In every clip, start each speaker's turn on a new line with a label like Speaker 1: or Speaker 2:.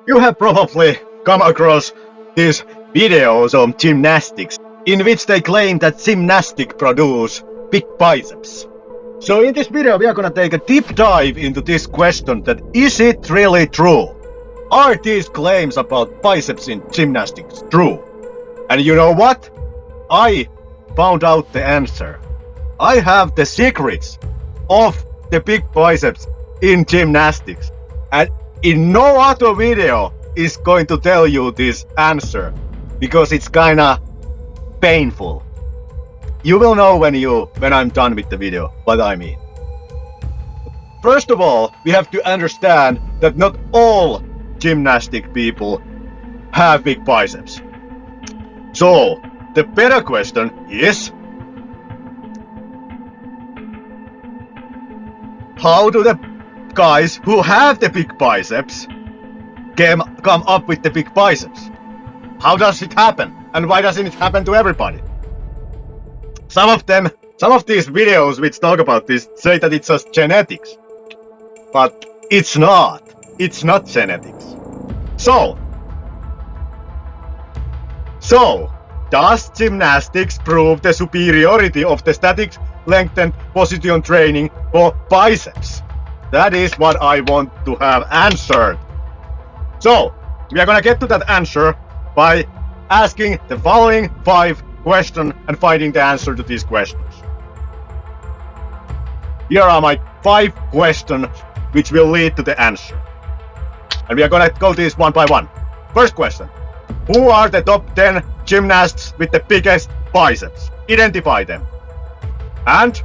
Speaker 1: You have probably come across these videos on gymnastics in which they claim that gymnastics produce big biceps. So in this video we are gonna take a deep dive into this question that is it really true? Are these claims about biceps in gymnastics true? And you know what? I found out the answer. I have the secrets of the big biceps in gymnastics, and in no other video is going to tell you this answer because it's kinda painful. You will know when I'm done with the video what I mean. First of all, we have to understand that not all gymnastic people have big biceps. So the better question is, how do the guys who have the big biceps come up with the big biceps? How does it happen? And why doesn't it happen to everybody? Some of these videos which talk about this say that it's just genetics. But it's not. It's not genetics. So does gymnastics prove the superiority of the static lengthened position training for biceps? That is what I want to have answered. So, we are gonna get to that answer by asking the following 5 questions and finding the answer to these questions. Here are my 5 questions which will lead to the answer. And we are gonna go these one by one. First question. Who are the top 10 gymnasts with the biggest biceps? Identify them. And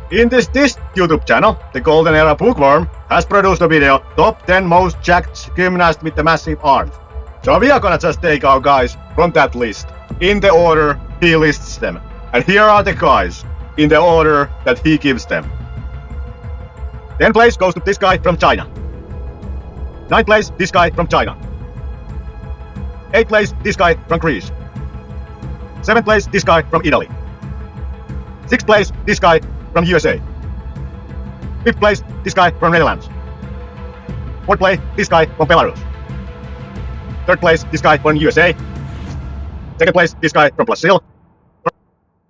Speaker 1: in this YouTube channel, the Golden Era Bookworm has produced a video, Top 10 Most Jacked Gymnasts with the Massive Arms. So we are gonna just take our guys from that list, in the order he lists them. And here are the guys, in the order that he gives them. 10th place goes to this guy from China. 9th place, this guy from China. 8th place, this guy from Greece. 7th place, this guy from Italy. 6th place, this guy from USA. 5th place, this guy from Netherlands. 4th place, this guy from Belarus. 3rd place, this guy from USA. 2nd place, this guy from Brazil.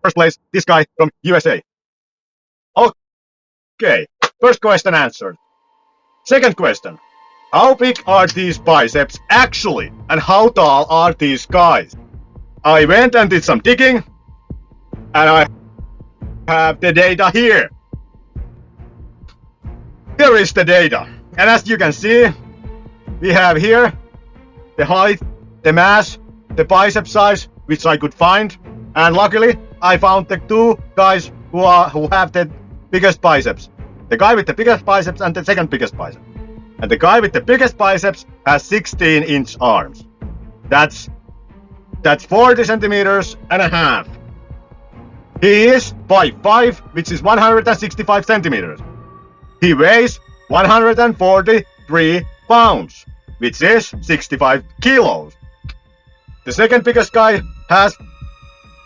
Speaker 1: 1st place, this guy from USA. Okay, first question answered. Second question. How big are these biceps actually? And how tall are these guys? I went and did some digging, and I have the data here. Here is the data. And as you can see, we have here the height, the mass, the bicep size, which I could find. And luckily, I found the 2 guys who have the biggest biceps. The guy with the biggest biceps and the second biggest bicep. And the guy with the biggest biceps has 16-inch arms. That's 40 centimeters and a half. He is 5'5", which is 165 centimeters. He weighs 143 pounds, which is 65 kilos. The second biggest guy has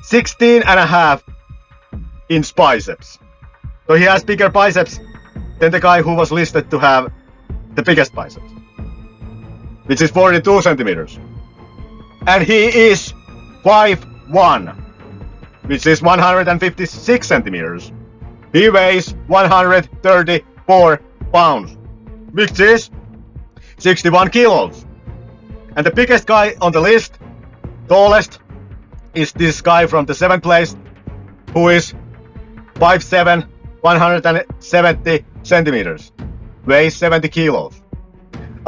Speaker 1: 16 and a half inch biceps. So he has bigger biceps than the guy who was listed to have the biggest biceps, which is 42 centimeters. And he is 5'1", which is 156 centimeters. He weighs 134 pounds, which is 61 kilos. And the biggest guy on the list, tallest, is this guy from the 7th place, who is 5'7", 170 centimeters. Weighs 70 kilos.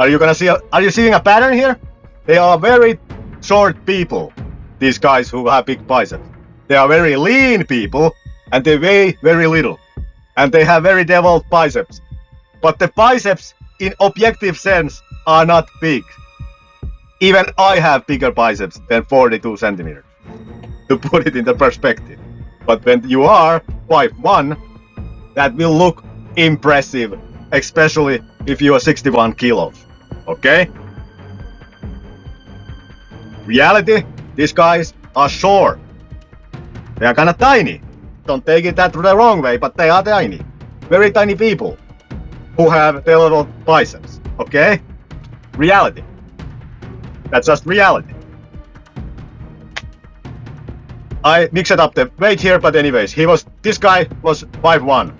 Speaker 1: Are you seeing a pattern here? They are very short people, these guys who have big biceps. They are very lean people, and they weigh very little. And they have very developed biceps. But the biceps, in objective sense, are not big. Even I have bigger biceps than 42 centimeters, to put it into perspective. But when you are 5'1", that will look impressive, especially if you are 61 kilos. Okay? Reality, these guys are short. They are kinda tiny. Don't take it that the wrong way, but they are tiny. Very tiny people. who have the level biceps. Okay? Reality. That's just reality. I mixed up the weight here, but anyways, this guy was 5'1".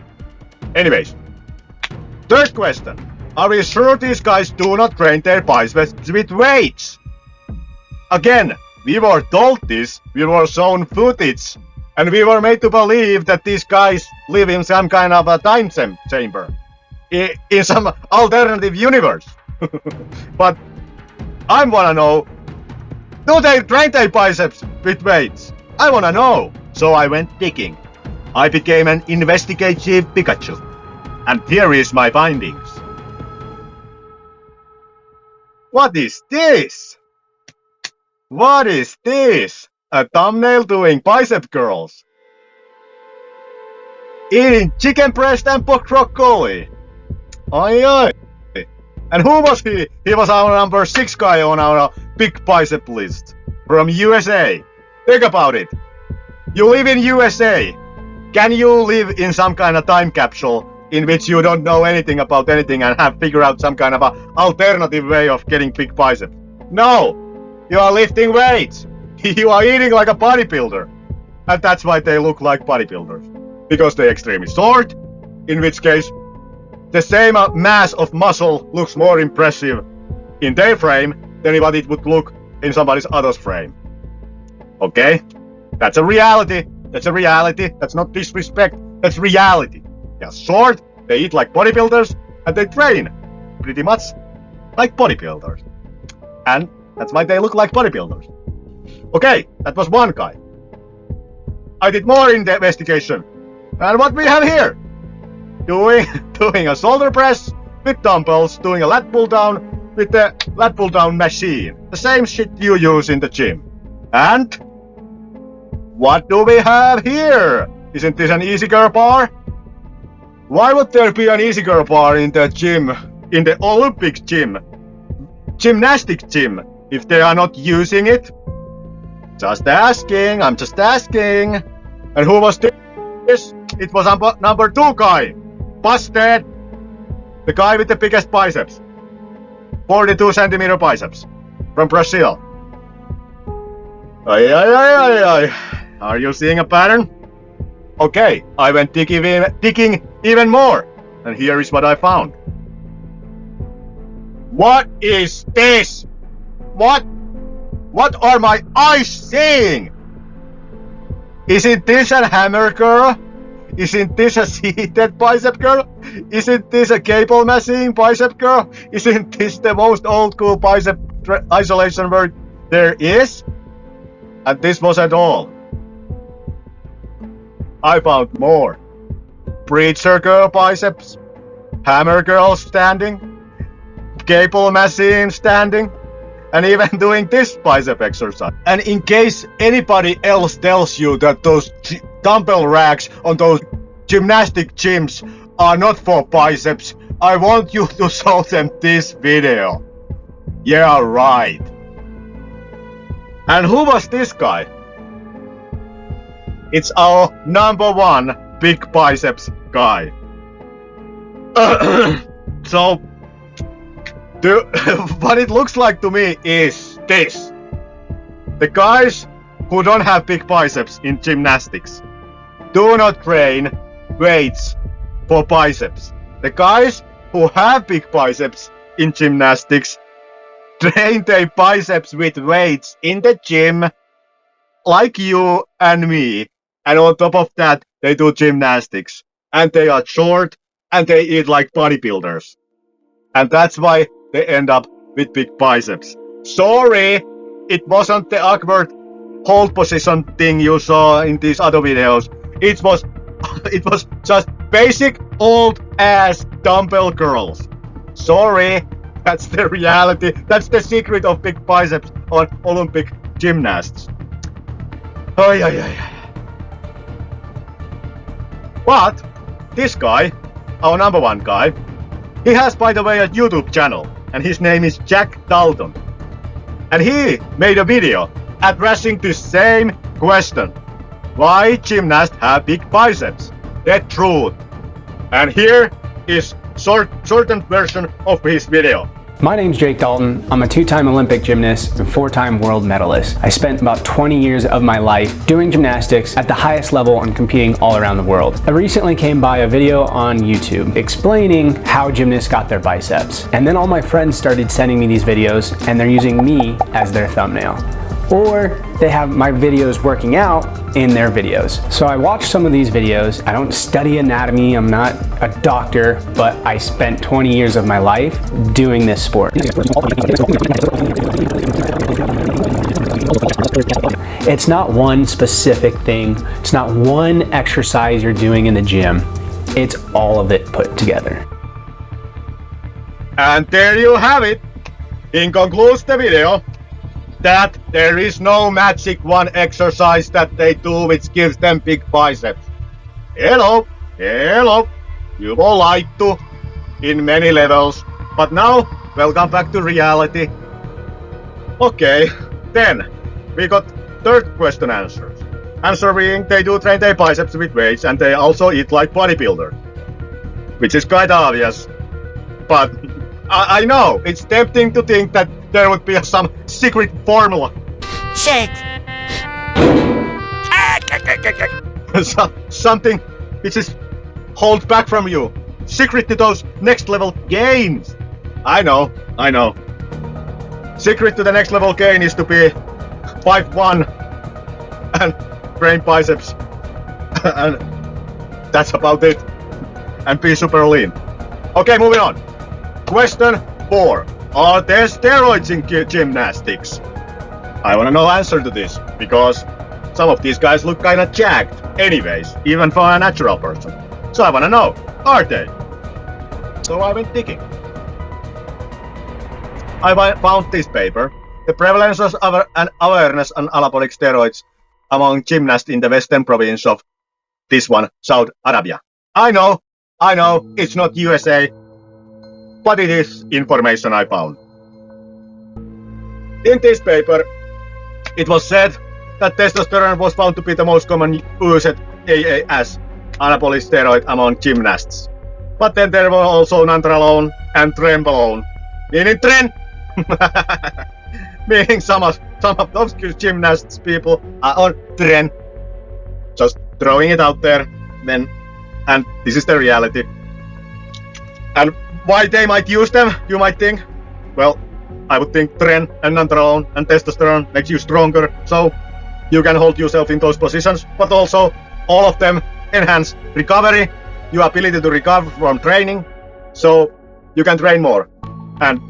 Speaker 1: Anyways. Third question. Are we sure these guys do not train their biceps with weights? Again, we were told this, we were shown footage, and we were made to believe that these guys live in some kind of a time chamber. In some alternative universe. But I wanna know, do they train their biceps with weights? I wanna know. So I went digging. I became an investigative Pikachu. And here is my findings. What is this? What is this? A thumbnail doing bicep curls. Eating chicken breast and broccoli. Oi oi. And who was he? He was our number 6 guy on our big bicep list. From USA. Think about it. You live in USA. Can you live in some kind of time capsule in which you don't know anything about anything and have figured out some kind of a alternative way of getting big biceps? No! You are lifting weights. You are eating like a bodybuilder. And that's why they look like bodybuilders. Because they're extremely short, in which case the same mass of muscle looks more impressive in their frame than what it would look in somebody's other's frame. Okay? That's a reality. That's a reality. That's not disrespect. That's reality. They're short, they eat like bodybuilders, and they train pretty much like bodybuilders. And that's why they look like bodybuilders. Okay, that was one guy. I did more in the investigation. And what we have here? Doing a shoulder press with dumbbells, doing a lat pull down with the lat pull down machine. The same shit you use in the gym. And what do we have here? Isn't this an easy girl bar? Why would there be an easy girl bar in the gym, in the Olympic gym, gymnastic gym, if they are not using it? Just asking, I'm just asking. And who was this? It was number 2 guy. Busted. The guy with the biggest biceps. 42 centimeter biceps. From Brazil. Ay. Are you seeing a pattern? Okay, I went digging even more. And here is what I found. What is this? What are my eyes seeing? Isn't this a hammer girl? Isn't this a seated bicep girl? Isn't this a cable machine bicep girl? Isn't this the most old school bicep isolation word there is? And this wasn't all. I found more. Preacher girl biceps, hammer girl standing, cable machine standing, and even doing this bicep exercise. And in case anybody else tells you that those dumbbell racks on those gymnastic gyms are not for biceps, I want you to show them this video. Yeah, right. And who was this guy? It's our number 1 big biceps guy. So, what it looks like to me is this. The guys who don't have big biceps in gymnastics do not train weights for biceps. The guys who have big biceps in gymnastics train their biceps with weights in the gym, like you and me. And on top of that, they do gymnastics. And they are short, and they eat like bodybuilders. And that's why they end up with big biceps. Sorry, it wasn't the awkward hold position thing you saw in these other videos. It was just basic old ass dumbbell curls. Sorry, that's the reality. That's the secret of big biceps on Olympic gymnasts. Ay. But this guy, our number 1 guy, he has, by the way, a YouTube channel, and his name is Jack Dalton. And he made a video addressing the same question. Why gymnasts have big biceps? The truth. And here is shortened version of his video.
Speaker 2: My name's Jake Dalton. I'm a 2-time Olympic gymnast and 4-time world medalist. I spent about 20 years of my life doing gymnastics at the highest level and competing all around the world. I recently came by a video on YouTube explaining how gymnasts got their biceps. And then all my friends started sending me these videos and they're using me as their thumbnail. Or they have my videos working out in their videos. So I watched some of these videos. I don't study anatomy, I'm not a doctor, but I spent 20 years of my life doing this sport. It's not one specific thing, it's not one exercise you're doing in the gym, it's all of it put together.
Speaker 1: And there you have it. In concludes the video, that there is no magic one exercise that they do which gives them big biceps. Hello, you were lied to in many levels, but now welcome back to reality. Okay, then we got third question answers. Answer being they do train their biceps with weights and they also eat like bodybuilders, which is quite obvious, but I know it's tempting to think that there would be some secret formula.
Speaker 3: Shit!
Speaker 1: Something which is held back from you. Secret to those next level gains. I know. Secret to the next level gain is to be 5'1" and train biceps. And that's about it. And be super lean. Okay, moving on. Question 4. Are there steroids in gymnastics? I wanna know answer to this, because some of these guys look kinda jacked anyways, even for a natural person. So I wanna know, are they? So I went digging. I found this paper, The Prevalence of and Awareness on Anabolic Steroids Among Gymnasts in the Western Province of this one, Saudi Arabia. I know, it's not USA, but it is information I found. In this paper, it was said that testosterone was found to be the most common used AAS, anabolic steroid, among gymnasts. But then there were also nandrolone and trenbolone, meaning meaning some of those gymnasts people are on tren. Just throwing it out there, then, and this is the reality. And why they might use them, you might think? Well, I would think tren and nandrolone and testosterone makes you stronger, so you can hold yourself in those positions, but also all of them enhance recovery, your ability to recover from training, so you can train more. And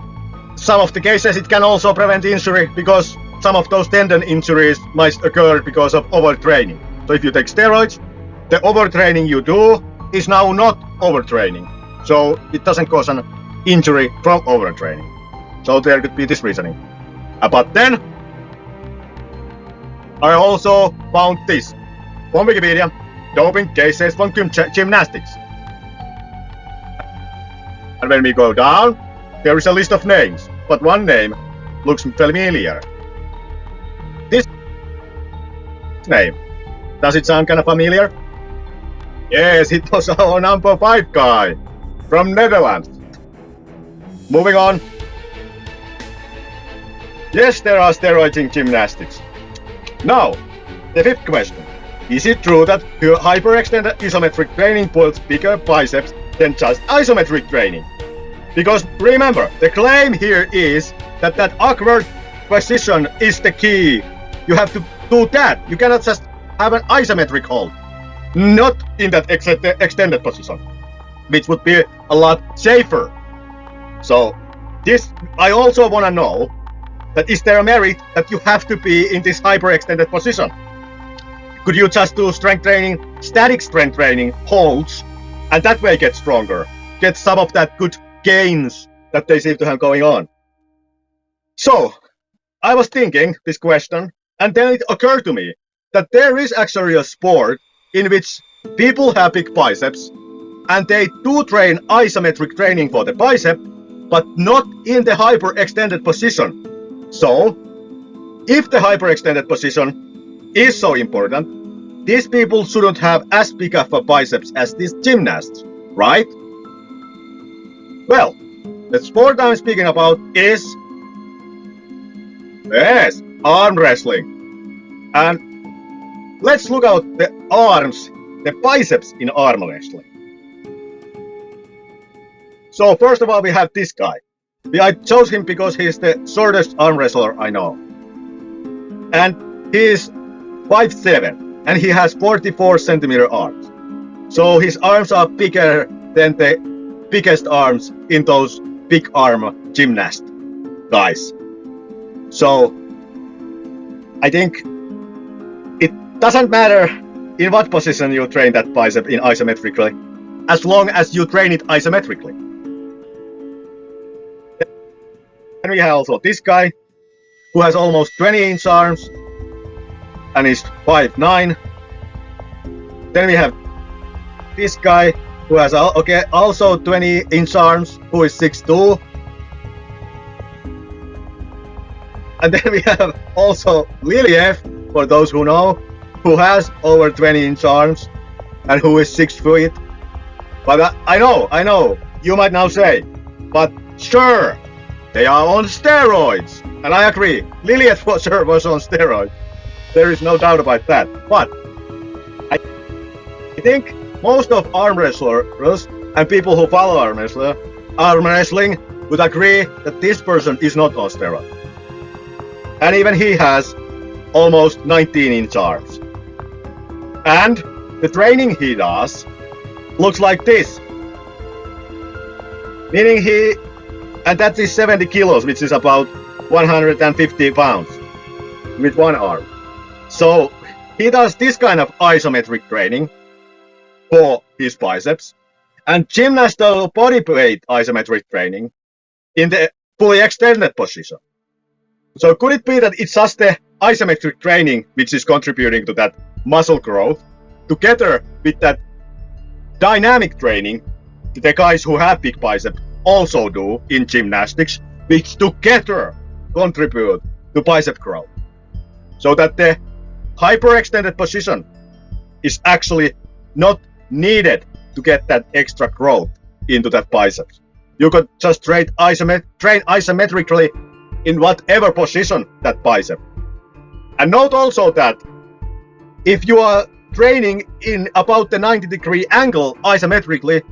Speaker 1: some of the cases it can also prevent injury, because some of those tendon injuries might occur because of overtraining. So if you take steroids, the overtraining you do is now not overtraining. So it doesn't cause an injury from overtraining. So there could be this reasoning. But then, I also found this from Wikipedia, doping cases from gymnastics. And when we go down, there is a list of names, but one name looks familiar. This name, does it sound kind of familiar? Yes, it was our number 5 guy from Netherlands. Moving on. Yes, there are steroids in gymnastics. Now, the 5th question. Is it true that hyperextended isometric training builds bigger biceps than just isometric training? Because remember, the claim here is that that awkward position is the key. You have to do that. You cannot just have an isometric hold. Not in that extended position, which would be a lot safer. So, this, I also want to know that is there a merit that you have to be in this hyperextended position? Could you just do strength training, static strength training, holds, and that way get stronger, get some of that good gains that they seem to have going on? So, I was thinking this question, and then it occurred to me that there is actually a sport in which people have big biceps, and they do train isometric training for the bicep, but not in the hyperextended position. So, if the hyperextended position is so important, these people shouldn't have as big of a biceps as these gymnasts, right? Well, the sport I'm speaking about is, yes, arm wrestling. And let's look at the arms, the biceps in arm wrestling. So first of all, we have this guy. I chose him because he's the shortest arm wrestler I know. And he's 5'7", and he has 44 centimeter arms. So his arms are bigger than the biggest arms in those big arm gymnast guys. So I think it doesn't matter in what position you train that bicep in isometrically, as long as you train it isometrically. Then we have also this guy who has almost 20-inch arms and is 5'9". Then we have this guy who has also 20-inch arms, who is 6'2". And then we have also Liliev, for those who know, who has over 20-inch arms and who is 6 feet. But I know, you might now say, but sure, they are on steroids. And I agree, Liliev for sure was on steroids. There is no doubt about that. But I think most of arm wrestlers and people who follow arm wrestling would agree that this person is not on steroids. And even he has almost 19-inch arms. And the training he does looks like this. Meaning and that is 70 kilos, which is about 150 pounds with one arm. So he does this kind of isometric training for his biceps and gymnast body weight isometric training in the fully extended position. So could it be that it's just the isometric training which is contributing to that muscle growth, together with that dynamic training that the guys who have big biceps also do in gymnastics, which together contribute to bicep growth? So that the hyperextended position is actually not needed to get that extra growth into that biceps. You could just train isometrically in whatever position that bicep. And note also that if you are training in about the 90-degree angle isometrically,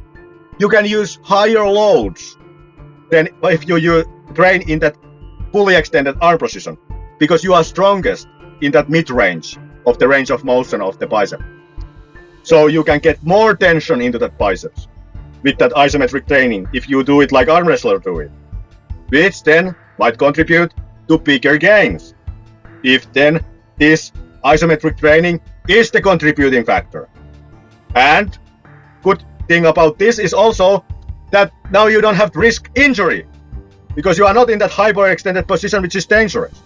Speaker 1: you can use higher loads than if you train in that fully extended arm position, because you are strongest in that mid-range of the range of motion of the bicep. So you can get more tension into that biceps with that isometric training if you do it like arm wrestlers do it, which then might contribute to bigger gains, if then this isometric training is the contributing factor. And good thing about this is also that now you don't have to risk injury, because you are not in that hyperextended position, which is dangerous.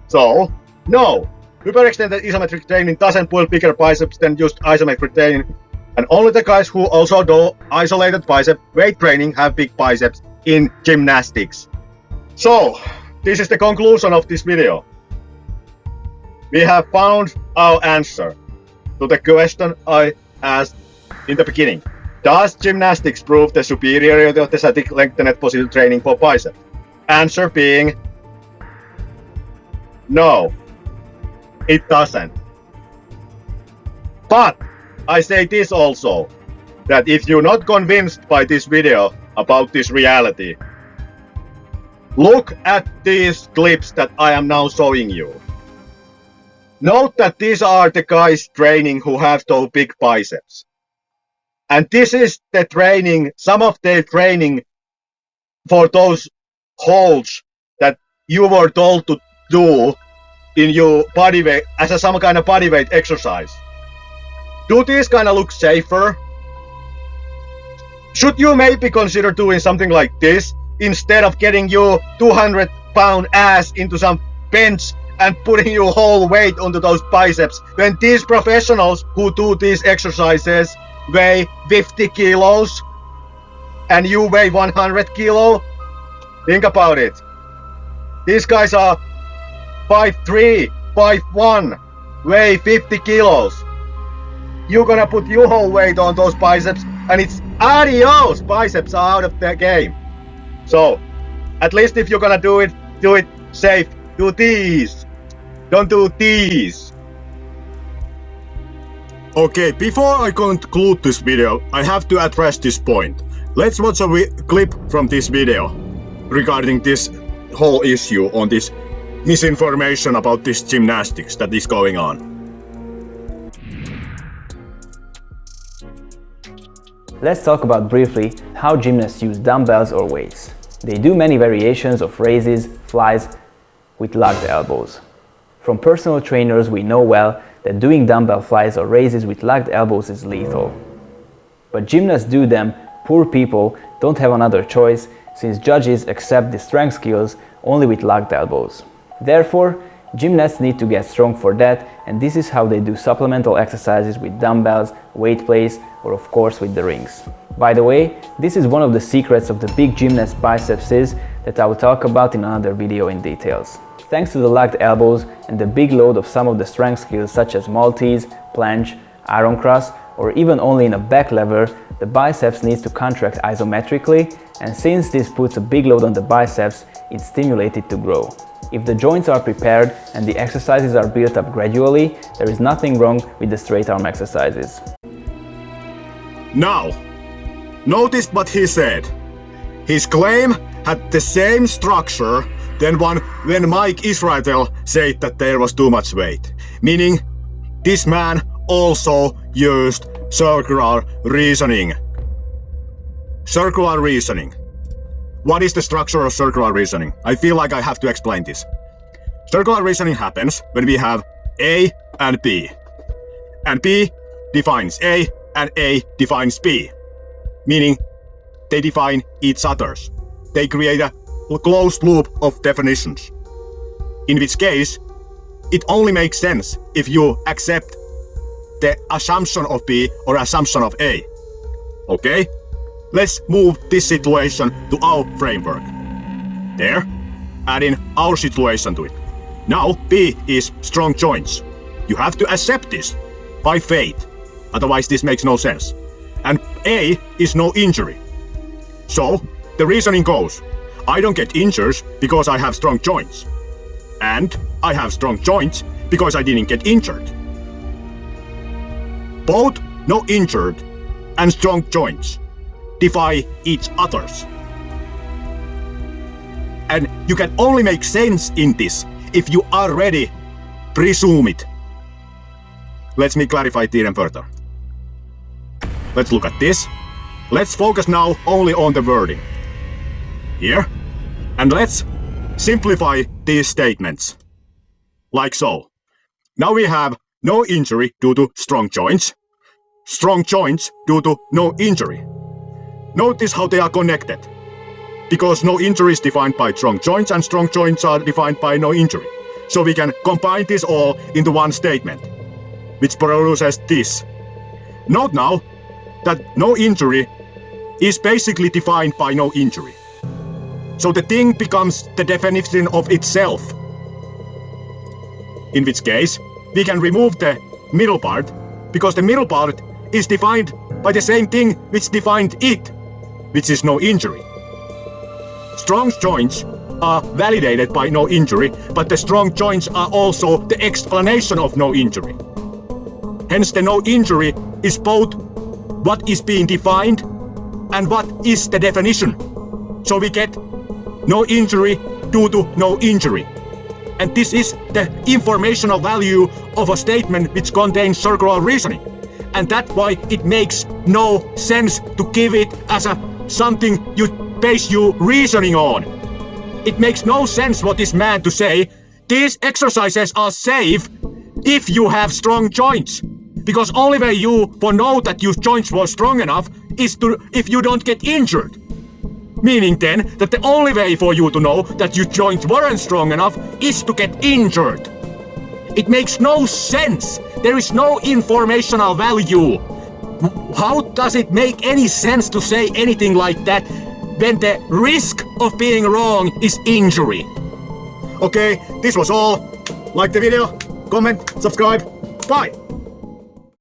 Speaker 1: So, no, hyperextended isometric training doesn't build bigger biceps than just isometric training, and only the guys who also do isolated bicep weight training have big biceps in gymnastics. So, this is the conclusion of this video. We have found our answer to the question I asked in the beginning. Does gymnastics prove the superiority of the static lengthened position training for biceps? Answer being no, it doesn't. But I say this also, that if you're not convinced by this video about this reality, look at these clips that I am now showing you. Note that these are the guys training who have those big biceps. And this is the training, some of their training for those holds that you were told to do in your body weight as some kind of body weight exercise. Do these kind of look safer? Should you maybe consider doing something like this instead of getting your 200-pound ass into some bench and putting your whole weight onto those biceps, when these professionals who do these exercises weigh 50 kilos and you weigh 100 kilo? Think about it. These guys are 5'3", 5'1", weigh 50 kilos. you're gonna put your whole weight on those biceps, and it's adios! Biceps are out of the game. So, at least if you're gonna do it safe. Do these. Don't do these. Okay, before I conclude this video, I have to address this point. Let's watch a clip from this video regarding this whole issue on this misinformation about this gymnastics that is going on.
Speaker 3: Let's talk about briefly how gymnasts use dumbbells or weights. They do many variations of raises, flies with locked elbows. From personal trainers, we know well that doing dumbbell flies or raises with locked elbows is lethal. But gymnasts do them. Poor people don't have another choice, since judges accept the strength skills only with locked elbows. Therefore, gymnasts need to get strong for that, and this is how they do supplemental exercises with dumbbells, weight plates, or of course with the rings. By the way, this is one of the secrets of the big gymnast biceps that I will talk about in another video in details. Thanks to the locked elbows and the big load of some of the strength skills such as Maltese, planche, iron cross, or even only in a back lever, the biceps needs to contract isometrically, and since this puts a big load on the biceps, it's stimulated to grow. If the joints are prepared and the exercises are built up gradually, there is nothing wrong with the straight arm exercises.
Speaker 1: Now, notice what he said. His claim had the same structure than when Mike Israel said that there was too much weight. Meaning, this man also used circular reasoning. Circular reasoning. What is the structure of circular reasoning? I feel like I have to explain this. Circular reasoning happens when we have A and B. And B defines A and A defines B. Meaning, they define each other's. They create a closed loop of definitions. In which case, it only makes sense if you accept the assumption of B or assumption of A. Okay? Let's move this situation to our framework. There, adding our situation to it. Now, B is strong joints. You have to accept this by faith. Otherwise, this makes no sense. And A is no injury. So, the reasoning goes, I don't get injured because I have strong joints. And I have strong joints because I didn't get injured. Both no injured and strong joints defy each other's. And you can only make sense in this if you already presume it. Let me clarify it even further. Let's look at this. Let's focus now only on the wording. Here. And let's simplify these statements. Like so. Now we have no injury due to strong joints due to no injury. Notice how they are connected. Because no injury is defined by strong joints and strong joints are defined by no injury. So we can combine this all into one statement, which produces this. Note now that no injury is basically defined by no injury. So the thing becomes the definition of itself. In which case, we can remove the middle part, because the middle part is defined by the same thing which defined it, which is no injury. Strong joints are validated by no injury, but the strong joints are also the explanation of no injury. Hence the no injury is both what is being defined and what is the definition. So we get no injury due to no injury. And this is the informational value of a statement which contains circular reasoning. And that's why it makes no sense to give it as something you base your reasoning on. It makes no sense what this man to say, these exercises are safe if you have strong joints. Because only way you will know that your joints were strong enough is if you don't get injured. Meaning then that the only way for you to know that your joints weren't strong enough is to get injured. It makes no sense. There is no informational value. How does it make any sense to say anything like that when the risk of being wrong is injury? Okay, this was all. Like the video, comment, subscribe. Bye!